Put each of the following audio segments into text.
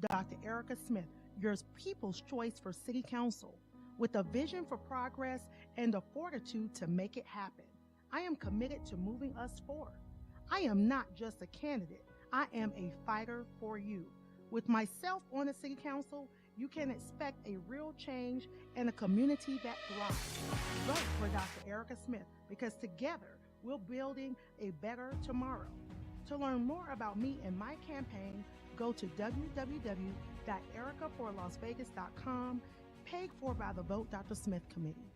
Dr. Erica Smith, your people's choice for City Council, with a vision for progress and the fortitude to make it happen. I am committed to moving us forward. I am not just a candidate, I am a fighter for you. With myself on the City Council, you can expect a real change and a community that thrives. Vote for Dr. Erica Smith because together we're building a better tomorrow. To learn more about me and my campaign, go to www.ericaforlasvegas.com, paid for by the Vote Dr. Smith Committee.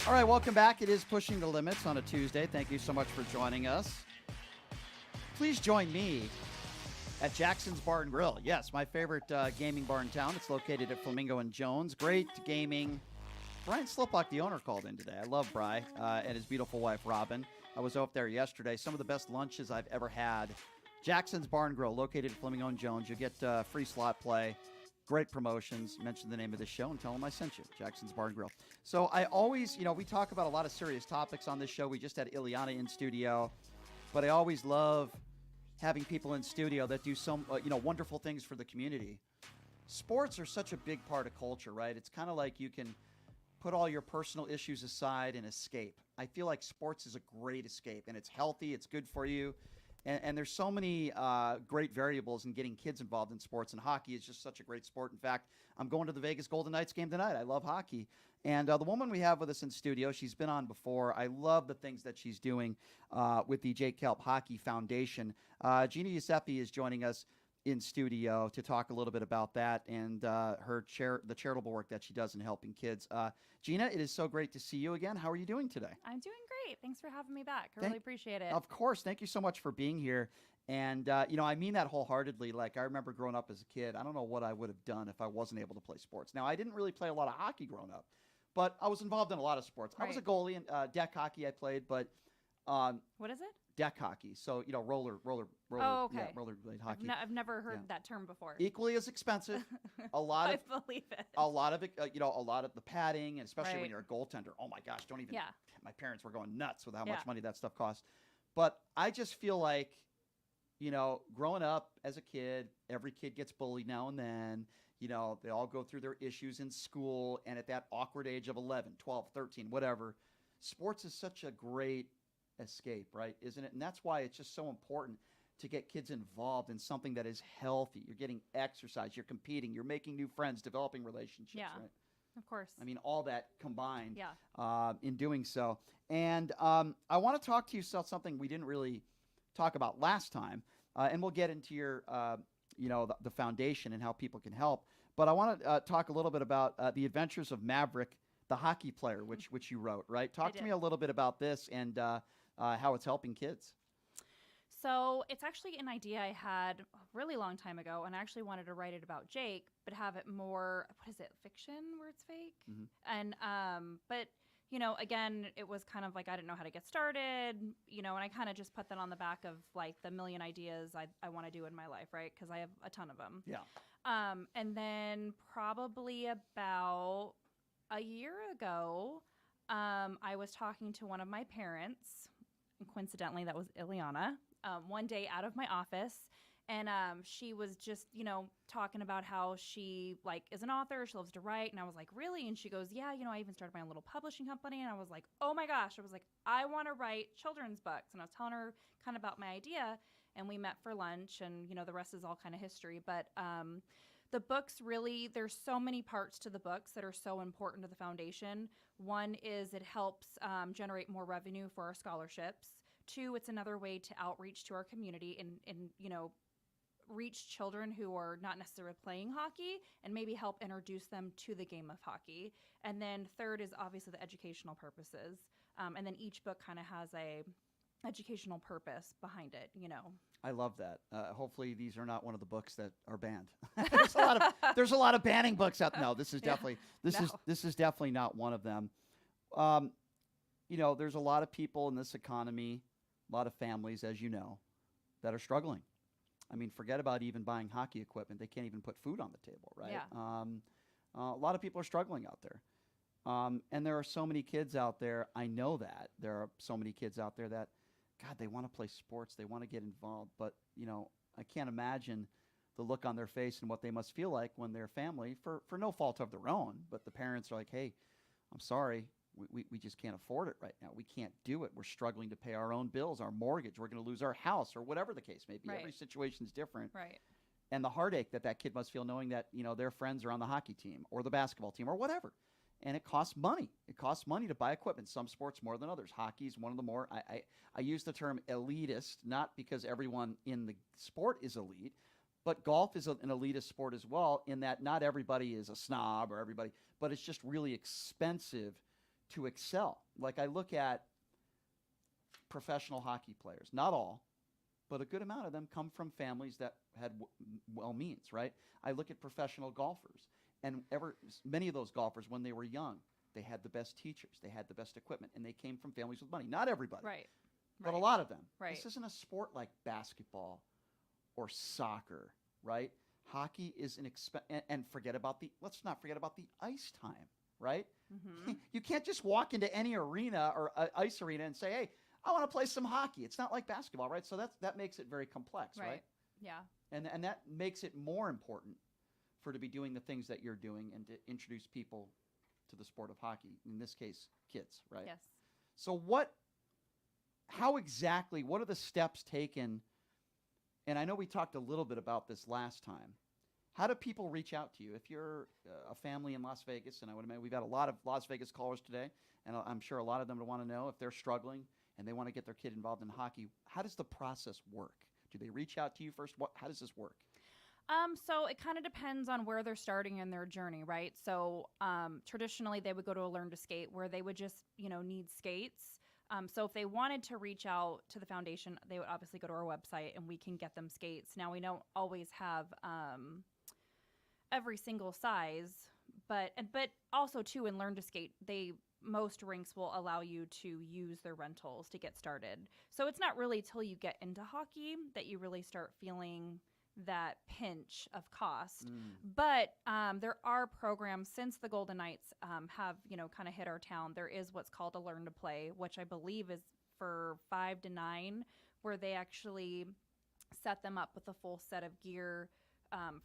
All right, welcome back. It is Pushing the Limits on a Tuesday. Thank you so much for joining us. Please join me at Jackson's Bar and Grill. Yes, my favorite gaming bar in town. It's located at Flamingo and Jones. Great gaming. Brian Sliplock, the owner, called in today. I love Bri and his beautiful wife, Robin. I was up there yesterday. Some of the best lunches I've ever had. Jackson's Bar and Grill, located at Flamingo and Jones. You get free slot play. Great promotions. Mention the name of the show and tell them I sent you. Jackson's Bar and Grill. So I always, we talk about a lot of serious topics on this show. We just had Ileana in studio. But I always love having people in studio that do some, wonderful things for the community. Sports are such a big part of culture, right? It's kind of like you can put all your personal issues aside and escape. I feel like sports is a great escape, and it's healthy. It's good for you. And there's so many great variables in getting kids involved in sports, and hockey is just such a great sport. In fact, I'm going to the Vegas Golden Knights game tonight. I love hockey. And the woman we have with us in studio, she's been on before. I love the things that she's doing with the Kielb Hockey Foundation. Gina Giuseppe is joining us in studio to talk a little bit about that and the charitable work that she does in helping kids. Gina, it is so great to see you again. How are you doing today? I'm doing great. Thanks for having me back. I really appreciate it. Of course. Thank you so much for being here. And, I mean that wholeheartedly. Like, I remember growing up as a kid, I don't know what I would have done if I wasn't able to play sports. Now, I didn't really play a lot of hockey growing up, but I was involved in a lot of sports. Right. I was a goalie in deck hockey I played, but what is it? Deck hockey. So, roller Oh, okay. rollerblade hockey. I've never heard that term before. Equally as expensive. A lot of I believe it. A lot of it, a lot of the padding, and especially when Right. you're a goaltender. Oh my gosh, don't even. Yeah. My parents were going nuts with how Yeah. much money that stuff costs. But I just feel like, growing up as a kid, every kid gets bullied now and then. They all go through their issues in school, and at that awkward age of 11, 12, 13, whatever, sports is such a great escape, right? Isn't it? And that's why it's just so important to get kids involved in something that is healthy. You're getting exercise, you're competing, you're making new friends, developing relationships, Yeah. right? Of course. I mean, all that combined Yeah. in doing so. And I want to talk to you about something we didn't really talk about last time, and we'll get into your, the foundation and how people can help. But I want to talk a little bit about the adventures of Maverick, the hockey player, which you wrote, right? Talk to me a little bit about this and how it's helping kids. So it's actually an idea I had a really long time ago, and I actually wanted to write it about Jake, but have it more, fiction where it's fake? Mm-hmm. And, but, again, it was kind of like I didn't know how to get started, and I kind of just put that on the back of like the million ideas I want to do in my life, right? Because I have a ton of them. Yeah. And then probably about a year ago, I was talking to one of my parents, and coincidentally, that was Ileana, one day out of my office. And she was just, talking about how she, is an author. She loves to write. And I was like, really? And she goes, yeah, I even started my own little publishing company. And I was like, oh, my gosh. I was like, I want to write children's books. And I was telling her kind of about my idea. And we met for lunch. And, the rest is all kind of history. But the books really, there's so many parts to the books that are so important to the foundation. One is it helps generate more revenue for our scholarships. Two, it's another way to outreach to our community and reach children who are not necessarily playing hockey and maybe help introduce them to the game of hockey. And then third is obviously the educational purposes. And then each book kind of has a educational purpose behind it, I love that. Hopefully these are not one of the books that are banned. there's a lot of banning books out. No, this is definitely this is definitely not one of them. There's a lot of people in this economy, a lot of families, as you know, that are struggling. I mean, forget about even buying hockey equipment. They can't even put food on the table, right? Yeah. A lot of people are struggling out there. And there are so many kids out there. I know that there are so many kids out there that, God, they want to play sports. They want to get involved. But, I can't imagine the look on their face and what they must feel like when their family, for no fault of their own, but the parents are like, hey, I'm sorry. We just can't afford it right now. We can't do it. We're struggling to pay our own bills, our mortgage. We're going to lose our house or whatever the case may be. Right. Every situation is different. Right. And the heartache that kid must feel knowing that, their friends are on the hockey team or the basketball team or whatever. And it costs money. It costs money to buy equipment. Some sports more than others. Hockey is one of the more, I use the term elitist, not because everyone in the sport is elite, but golf is an elitist sport as well, in that not everybody is a snob or everybody, but it's just really expensive to excel. Like I look at professional hockey players, not all, but a good amount of them come from families that had well means, right? I look at professional golfers, and many of those golfers, when they were young, they had the best teachers, they had the best equipment, and they came from families with money. Not everybody, Right. but a lot of them. Right. This isn't a sport like basketball or soccer, right? Hockey is an and let's not forget about the ice time, right? Mm-hmm. You can't just walk into any arena or ice arena and say, hey, I want to play some hockey. It's not like basketball, right? So that makes it very complex, right? Yeah. And that makes it more important to be doing the things that you're doing and to introduce people to the sport of hockey, in this case, kids, right? Yes. So what are the steps taken? And I know we talked a little bit about this last time. How do people reach out to you? If you're a family in Las Vegas, and I would imagine we've got a lot of Las Vegas callers today, and I'm sure a lot of them would want to know if they're struggling and they want to get their kid involved in hockey. How does the process work? Do they reach out to you first? How does this work? So it kind of depends on where they're starting in their journey, right? So traditionally they would go to a Learn to Skate where they would just, need skates. So if they wanted to reach out to the foundation, they would obviously go to our website and we can get them skates. Now we don't always have every single size, but also too in Learn to Skate, most rinks will allow you to use their rentals to get started. So it's not really till you get into hockey that you really start feeling that pinch of cost. But there are programs since the Golden Knights have, kind of hit our town. There is what's called a Learn to Play, which I believe is for 5 to 9, where they actually set them up with a full set of gear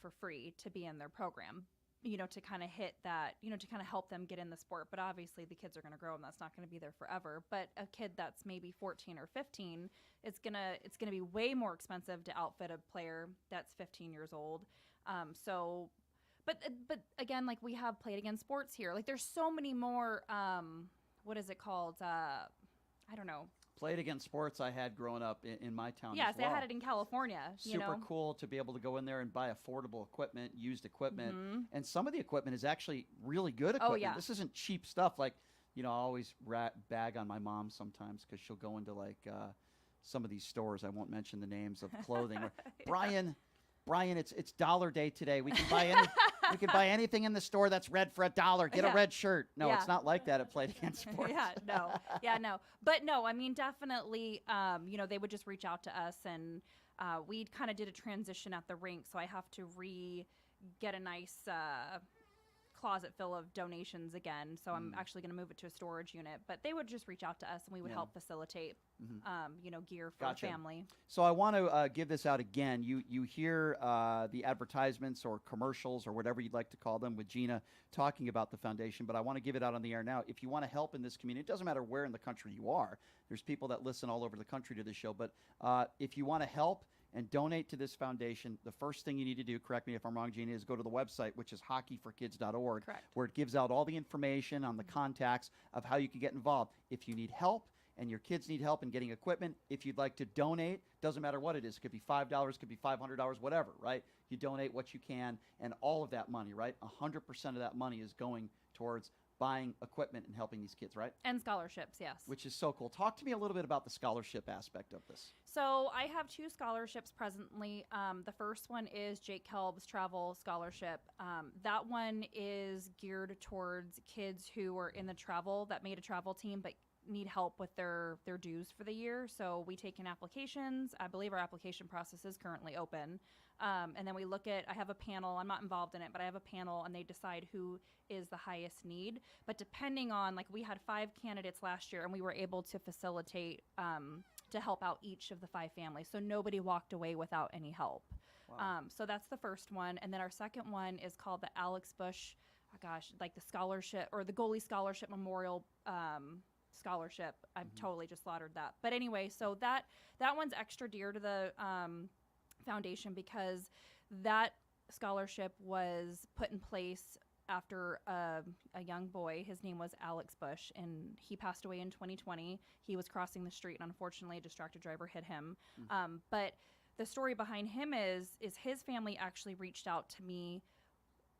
for free to be in their program, to kind of hit that, to kind of help them get in the sport. But obviously the kids are going to grow and that's not going to be there forever. But a kid that's maybe 14 or 15, it's going to be way more expensive to outfit a player that's 15 years old. But again, like we have Played Again Sports here. Like there's so many more, what is it called? I don't know. Played Again Sports I had growing up in my town. Yes, as well. I had it in California. Super cool to be able to go in there and buy affordable equipment, used equipment. Mm-hmm. And some of the equipment is actually really good equipment. Oh, yeah. This isn't cheap stuff. Like, I always bag on my mom sometimes because she'll go into like some of these stores. I won't mention the names of clothing. Brian, it's Dollar Day today. We can buy anything in the store that's red for $1. Get a red shirt. No, it's not like that at Played Again Sports. no. But no, I mean, definitely, they would just reach out to us and we kind of did a transition at the rink. So I have to get a nice closet full of donations again. So I'm actually going to move it to a storage unit, but they would just reach out to us and we would help facilitate, gear for the family. So I want to give this out again. You hear the advertisements or commercials or whatever you'd like to call them with Gina talking about the foundation, but I want to give it out on the air now. If you want to help in this community, it doesn't matter where in the country you are. There's people that listen all over the country to this show, but if you want to help and donate to this foundation, the first thing you need to do, correct me if I'm wrong, Gina, is go to the website, which is hockeyforkids.org, Correct. where it gives out all the information on the contacts of how you can get involved. If you need help and your kids need help in getting equipment, if you'd like to donate, doesn't matter what it is. It could be $5, it could be $500, whatever, right? You donate what you can, and all of that money, right? 100% of that money is going towards buying equipment and helping these kids, right? And scholarships, yes. Which is so cool. Talk to me a little bit about the scholarship aspect of this. So I have 2 scholarships presently. The first one is Jake Kielb's travel scholarship. That one is geared towards kids who are in the travel, that made a travel team, but need help with their dues for the year. So we take in applications. I believe our application process is currently open. And then we look at, I have a panel, I'm not involved in it, but I have a panel and they decide who is the highest need. But depending on, like we had 5 candidates last year and we were able to facilitate to help out each of the 5 families. So nobody walked away without any help. Wow. So that's the first one. And then our second one is called the Alex Bush, like the scholarship or the goalie scholarship memorial scholarship. I've totally just slaughtered that. But anyway, so that one's extra dear to the foundation because that scholarship was put in place after a young boy. His name was Alex Bush, and he passed away in 2020. He was crossing the street, and unfortunately, a distracted driver hit him. But the story behind him is his family actually reached out to me.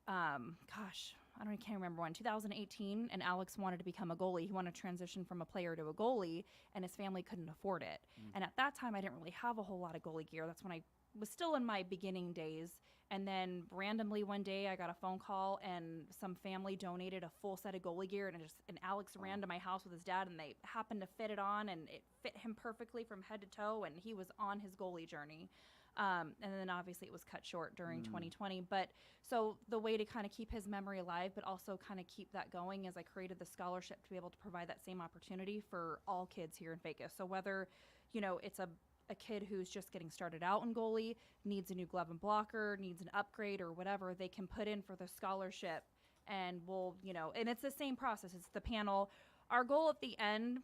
I can't remember when, 2018, and Alex wanted to become a goalie. He wanted to transition from a player to a goalie, and his family couldn't afford it. And at that time, I didn't really have a whole lot of goalie gear. That's when I was still in my beginning days. And then randomly one day I got a phone call and some family donated a full set of goalie gear, and Alex ran to my house with his dad and they happened to fit it on and it fit him perfectly from head to toe and he was on his goalie journey. And then obviously it was cut short during 2020. But so the way to kind of keep his memory alive, but also kind of keep that going is I created the scholarship to be able to provide that same opportunity for all kids here in Vegas. So whether, it's a kid who's just getting started out in goalie, needs a new glove and blocker, needs an upgrade or whatever, they can put in for the scholarship and we'll, and it's the same process. It's the panel. Our goal at the end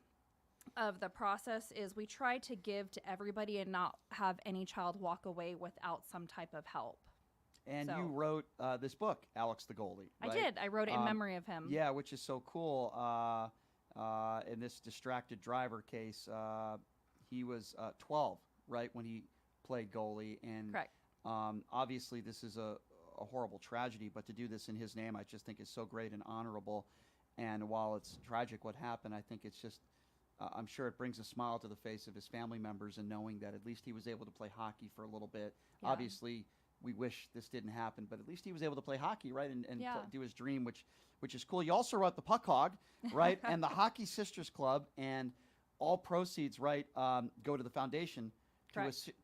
of the process is we try to give to everybody and not have any child walk away without some type of help. And you wrote this book, Alex the Goalie, right? I did. I wrote it in memory of him. Yeah, which is so cool. In this distracted driver case, he was 12, right, when he played goalie. And correct. Obviously, this is a horrible tragedy, but to do this in his name, I just think is so great and honorable. And while it's tragic what happened, I think it's just, I'm sure it brings a smile to the face of his family members and knowing that at least he was able to play hockey for a little bit. Yeah. Obviously, we wish this didn't happen, but at least he was able to play hockey, right, and do his dream, which is cool. You also wrote The Puck Hog, right, and the Hockey Sisters Club, and all proceeds, right, go to the foundation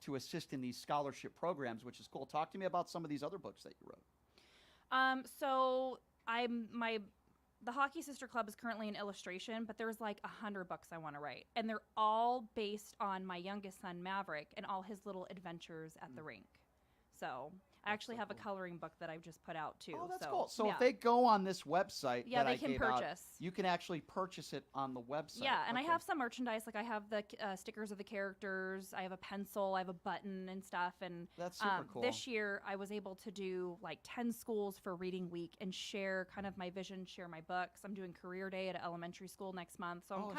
to assist in these scholarship programs, which is cool. Talk to me about some of these other books that you wrote. So the Hockey Sister Club is currently in illustration, but there's like 100 books I want to write, and they're all based on my youngest son Maverick and all his little adventures at the rink. So I actually have a coloring book that I've just put out too. Oh, that's cool. So if they go on this website, yeah, they can purchase. You can actually purchase it on the website. Yeah, and I have some merchandise. Like I have the stickers of the characters. I have a pencil. I have a button and stuff. And that's super cool. This year, I was able to do like 10 schools for Reading Week and share kind of my vision, share my books. I'm doing Career Day at an elementary school next month, so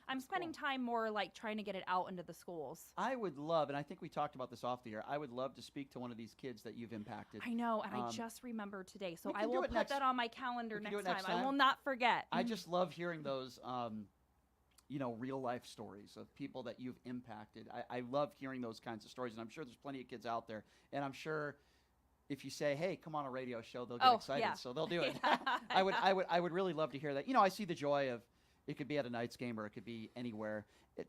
I'm spending time more like trying to get it out into the schools. I would love, and I think we talked about this off the air. I would love to speak to one of these kids that you've impacted. I know, and I just remembered today, so I will put that on my calendar next time. I will not forget. I just love hearing those, real life stories of people that you've impacted. I love hearing those kinds of stories, and I'm sure there's plenty of kids out there. And I'm sure if you say, "Hey, come on a radio show," they'll get excited, so they'll do it. I would really love to hear that. I see the joy of it could be at a Knights game or it could be anywhere.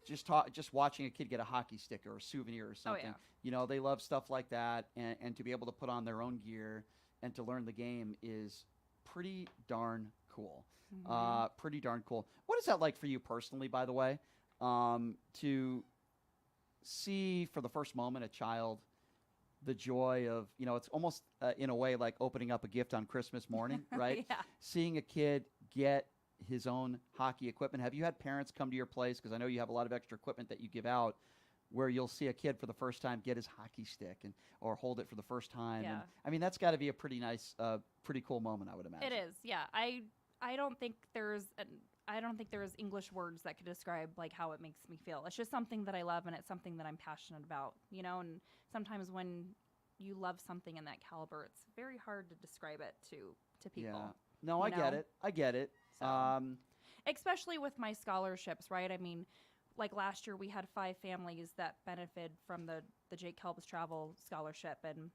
Just watching a kid get a hockey stick or a souvenir or something. Oh, yeah. They love stuff like that, and to be able to put on their own gear and to learn the game is pretty darn cool. Mm-hmm. Pretty darn cool. What is that like for you personally, by the way, to see for the first moment a child the joy of, it's almost in a way like opening up a gift on Christmas morning, right? Yeah. Seeing a kid get his own hockey equipment. Have you had parents come to your place, because I know you have a lot of extra equipment that you give out, where you'll see a kid for the first time get his hockey stick or hold it for the first time? Yeah. And, that's got to be a pretty nice, pretty cool moment, I would imagine. It is, yeah. I don't think there's English words that could describe like how it makes me feel. It's just something that I love, and it's something that I'm passionate about, and sometimes when you love something in that caliber, it's very hard to describe it to people. Yeah. No, I get it. So, especially with my scholarships, right? I mean, like last year we had 5 families that benefited from the Jake Kielb's travel scholarship, and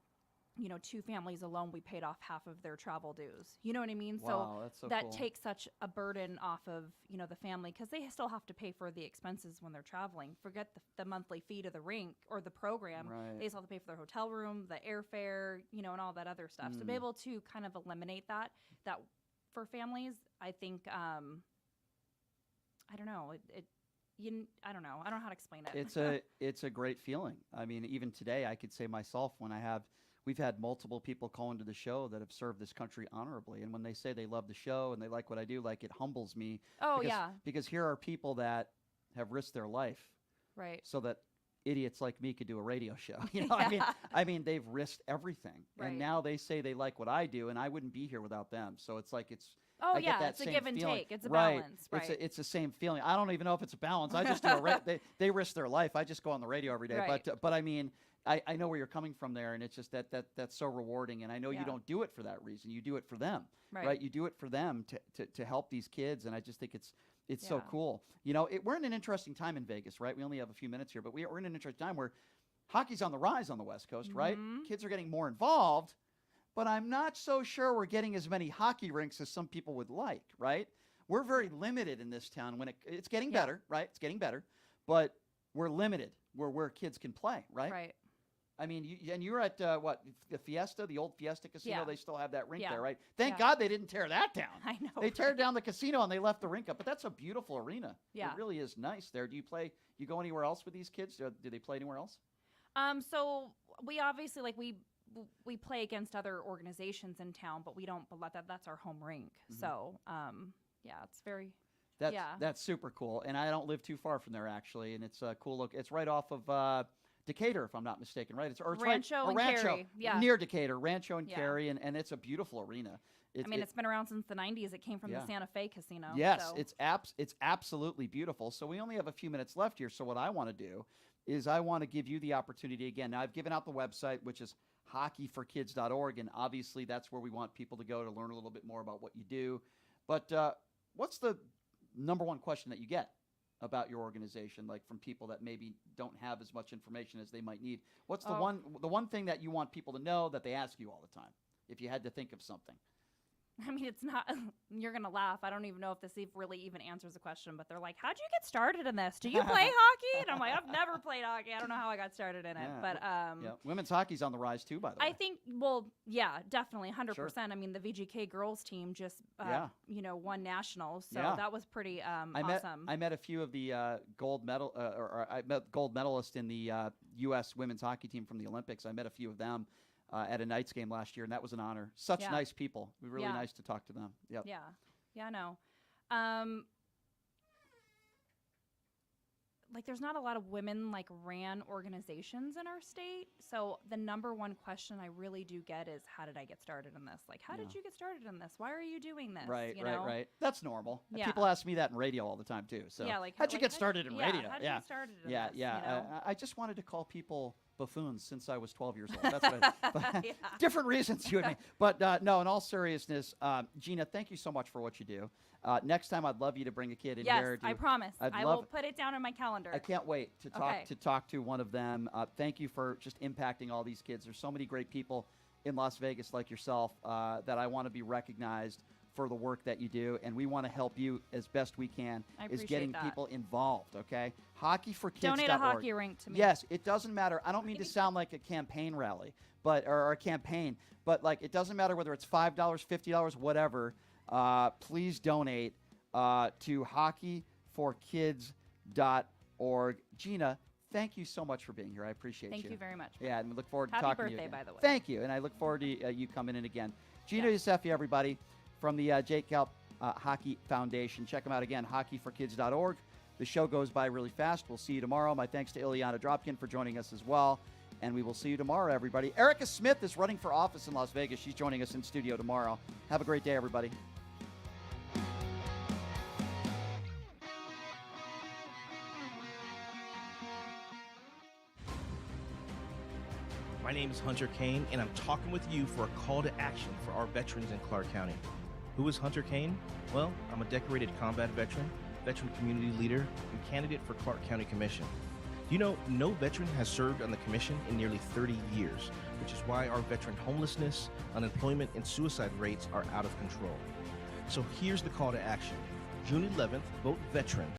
2 families alone, we paid off half of their travel dues. You know what I mean? Wow, that's so that cool. takes such a burden off of, the family, because they still have to pay for the expenses when they're traveling. Forget the monthly fee to the rink or the program. Right. They still have to pay for their hotel room, the airfare, and all that other stuff. So to be able to kind of eliminate that for families, I think, I don't know. I don't know. I don't know how to explain it. It's a great feeling. I mean, even today, I could say myself, we've had multiple people call into the show that have served this country honorably, and when they say they love the show and they like what I do, like, it humbles me. Oh, because here are people that have risked their life, right, so that idiots like me could do a radio show. Yeah. I mean, they've risked everything, Right. and now they say they like what I do, and I wouldn't be here without them. So it's like Oh, I get that it's a same give and feeling. take. It's a Right. balance, right? It's the same feeling. I don't even know if it's a balance. I just do they risk their life. I just go on the radio every day. Right. But I mean, I know where you're coming from there, and it's just that's so rewarding. And I know you Yeah. don't do it for that reason. You do it for them, Right. You do it for them to help these kids, and I just think it's so Yeah. cool. We're in an interesting time in Vegas, right? We only have a few minutes here, but we're in an interesting time where hockey's on the rise on the West Coast, right? Mhm. Kids are getting more involved. But I'm not so sure we're getting as many hockey rinks as some people would like, right? We're very limited in this town. When it's getting Yeah. better, right? It's getting better, but we're limited where kids can play, right? Right. I mean, you're at the Fiesta, the old Fiesta Casino. Yeah. They still have that rink Yeah. there, right? Thank Yeah. God they didn't tear that down. I know. They tear down the casino and they left the rink up, but that's a beautiful arena. Yeah. It really is nice there. Do you go anywhere else with these kids? Do they play anywhere else? So we obviously we play against other organizations in town, but we don't. But that's our home rink. Mhm. So it's very. Yeah. That's super cool, and I don't live too far from there actually, and it's a cool look. It's right off of Decatur, if I'm not mistaken, right? It's Rancho right, and Rancho, Cary, yeah. near Decatur, Rancho and Yeah. Cary, and it's a beautiful arena. It's been around since the 90s. It came from Yeah. the Santa Fe Casino. Yes, so. it's absolutely beautiful. So we only have a few minutes left here. So what I want to do is I want to give you the opportunity again. Now I've given out the website, which is hockeyforkids.org, and obviously that's where we want people to go to learn a little bit more about what you do. But what's the number one question that you get about your organization, like from people that maybe don't have as much information as they might need? What's the one thing that you want people to know that they ask you all the time, if you had to think of something? I mean, it's not. You're gonna laugh. I don't even know if this really even answers the question. But they're like, "How'd you get started in this? Do you play hockey?" And I'm like, "I've never played hockey. I don't know how I got started in it." Yeah. But Yeah, women's hockey's on the rise too, by the way. I think, definitely, 100%. I mean, the VGK girls team just, won nationals, so Yeah. that was pretty awesome. I met a few of the gold medal, or I met gold medalists in the U.S. women's hockey team from the Olympics. I met a few of them at a Knights game last year, and that was an honor. Such Yeah. nice people. It was really Yeah. nice to talk to them. Yep. Yeah, I know. There's not a lot of women ran organizations in our state. So the number one question I really do get is, how did I get started in this? How did you get started in this? Why are you doing this? Right, you know? right. That's normal. Yeah. People ask me that in radio all the time too. So Yeah, how'd you get started in radio? How'd you get started in Yeah, this? yeah. You know? I just wanted to call people buffoons since I was 12 years old. That's what but Yeah. different reasons, you and me. But no, in all seriousness, Gina, thank you so much for what you do. Next time, I'd love you to bring a kid in here. Yes, I promise. I love will put it down in my calendar. I can't wait to talk to one of them. Thank you for just impacting all these kids. There's so many great people in Las Vegas like yourself that I want to be recognized for the work that you do, and we want to help you as best we can. I is appreciate getting that. people involved. Okay, hockeyforkids.org. Donate a hockey rink to me. Yes, it doesn't matter. I don't mean to sound like a campaign rally, or a campaign, but it doesn't matter whether it's $5, $50, whatever. Please donate to hockeyforkids.org. Gina, thank you so much for being here. I appreciate you. Thank you very much. Yeah, and we look forward to Happy talking to you birthday, again. by the way. Thank you, and I look forward to you coming in again. Gina Yusefi, everybody, from the Jake Kielb Hockey Foundation. Check them out again, hockeyforkids.org. The show goes by really fast. We'll see you tomorrow. My thanks to Ileana Dropkin for joining us as well. And we will see you tomorrow, everybody. Erica Smith is running for office in Las Vegas. She's joining us in studio tomorrow. Have a great day, everybody. My name is Hunter Kane, and I'm talking with you for a call to action for our veterans in Clark County. Who is Hunter Kane? Well, I'm a decorated combat veteran, veteran community leader, and candidate for Clark County Commission. Do you know no veteran has served on the commission in nearly 30 years, which is why our veteran homelessness, unemployment, and suicide rates are out of control. So here's the call to action. June 11th, vote veteran